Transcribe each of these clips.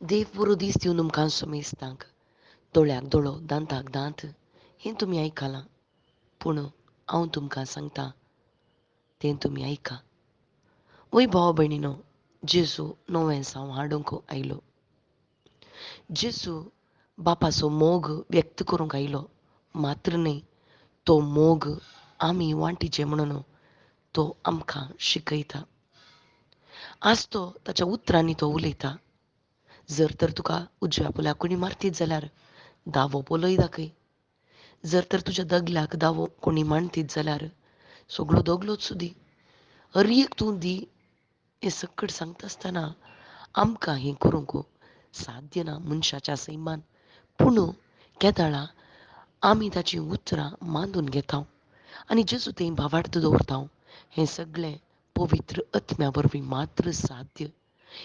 देव बरो दीस दिवन तुमकां सोमेस्तांक दोळ्याक दोळो दांताक दांत हें तुमी आयकलां. पूण हांव तुमकां सांगता तें तुमी आयका. वय भाव भयणीनो, जेजू नवें जावं हाडूंक आयलो. जेजू बापाचो मोग व्यक्त करूंक आयलो. मात्र न्ही, तो मोग आमी वांटीचे म्हणून तो आमकां शिकयता. आज तो ताच्या उतरांनी तो उलयता. जर तर तुका उजव्या पोल्याक कोणी मारतीत जाल्यार दावो पोलोय दाखय. जर तर तुज्या दगल्याक दावो कोणी मांडतीत जाल्यार सगळो दोगलोच दी. हर एक तूं दी हें सकट सांगता आसतना आमकां हें करूंक साध्य ना मनशाच्या सैमान. पूण केदाळा आमी ताची उतरां मानून घेता आनी जेजू थंय भावार्थ दवरता. हें सगळें पवित्र आत्म्या वरवीं मात्र साध्य.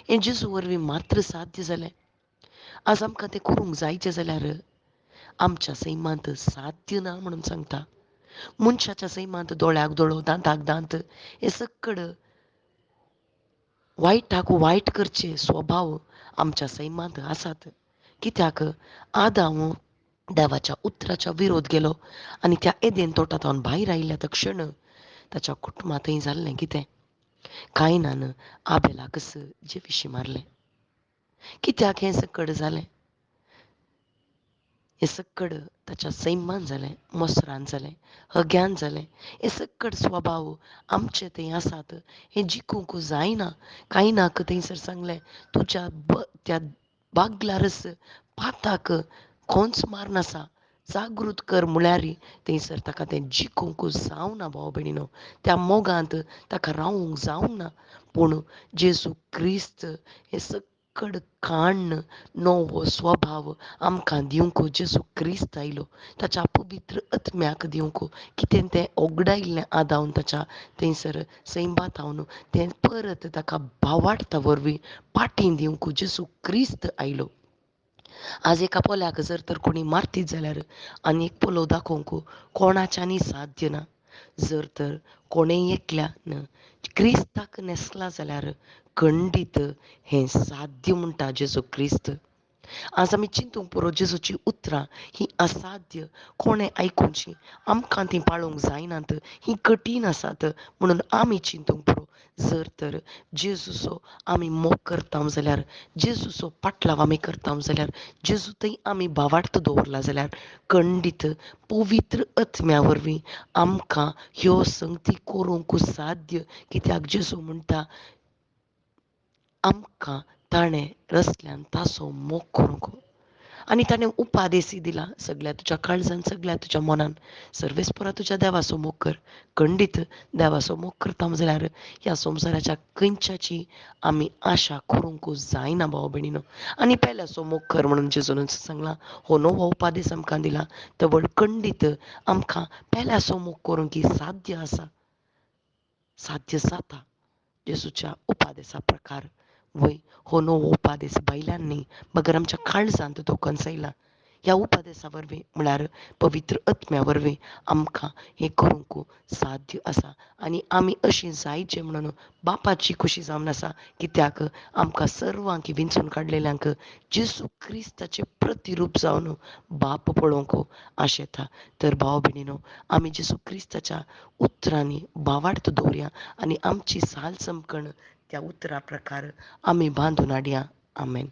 हें जेजू वरवीं मात्र साध्य जालें. आज आमकां तें करूंक जायचें जाल्यार आमच्या सैमांत साध्य ना म्हणून सांगता. मनशाच्या सैमांत दोळ्याक दोळो दांताक दांत हे सकड वायटाक वायट करचे स्वभाव आमच्या सैमांत आसात. कित्याक आदाम देवाच्या उतराच्या विरोध केलो आनी त्या येदेन तोटांतल्यान भायर आयिल्ल्या तक्षण ताच्या कुटुंबांत थंय जाल्लें कितें? कायनान आबेलाक जेविशी मारलें. कित्याक हें सकड जालें? हें सकड ताच्या सैमान जालें, मोसरान जालें, हग्यान जालें. हे सकड स्वभाव आमचे थंय आसात. हें जिखूंक जायना. कायनाक थंयसर सांगलें तुज्या त्या बागलारस पाताक खोंच मार नासा. जागृत कर म्हळ्यार थंयसर ताका तें जिखूंक जावना भाव भयणीनो. त्या मोगांत ताका रावूंक जावना. पूण जेजू क्रिस्त हें सकड काण्ण नवो स्वभाव आमकां दिवंक जेजू क्रिस्त आयलो. ताच्या पवित्र आत्म्याक दिवंक कितें तें ओगडायिल्लें आदावन ताच्या थंयसर सैमांतावन तें परत ताका भावार्था वरवीं पाठीं दिवंक जेजू क्रिस्त आयलो. आज एका पोल्याक जर तर कोणी मारतीत जाल्यार आनीक पोलो दाखोवंक कोणाच्यानी साध्य ना. जर तर कोणेय एकल्यान क्रिस्ताक नेसला जाल्यार खंडीत हें साध्य म्हणटा जेजू क्रिस्त. आज आमी चिंतूंक पुरो जेजूची उतरां ही असाध्य कोणें आयकुची. आमकां तीं पाळूंक जायनात. ही कठीण आसात म्हणून आमी चिंतूंक पुरो. जर तर जेजूचो आमी मोग करता जाल्यार जेजूचो पाटलाव आमी करता जाल्यार जेजू थंय आमी भावार्थ दवरला जाल्यार खंडीत पवित्र आत्म्या वरवीं आमकां ह्यो संगती करूंक साध्य. कित्याक जेजू म्हणटा आमकां ताणें रसल्यान ताचो मोग करूंक आनी ताणें उपादेसी दिला सगळ्या तुज्या काळजान सगळ्या तुज्या मनान सर्वेस्परा तुज्या देवाचो मोग कर. खंडीत देवाचो मोग करता जाल्यार ह्या संवसाराच्या खंयच्याची आमी आशा करूंक जायना भाव भयणीनो. आनी पेल्याचो मोग कर म्हणून जेजून सांगलां. हो नवो उपादेश आमकां दिला तो व्हड खंडीत आमकां पेल्याचो मोग करूंक साध्य आसा. साध्य जाता जेजूच्या उपादेसा प्रकार. वय हो नवो उपादेश भायल्यान न्ही मगर आमच्या काळजांत तो कनसयला. ह्या उपादेसा वरवीं म्हळ्यार पवित्र आत्म्या वरवीं आमकां हें करूंक साध्य आसा. आनी आमी अशीं जायचे म्हणून बापाची खुशी जावन आसा. कित्याक आमकां सर्वांक विंचून काडलेल्यांक जेजू क्रिस्ताचें प्रतिरूप जावन बाप पळोवंक आशेता. तर भाव भयणीनो, आमी जेजू क्रिस्ताच्या उतरांनी भावार्थ दवरया आनी आमची साल चमकण त्या उतरा प्रकार आमी बांदून हाडया. आमेन.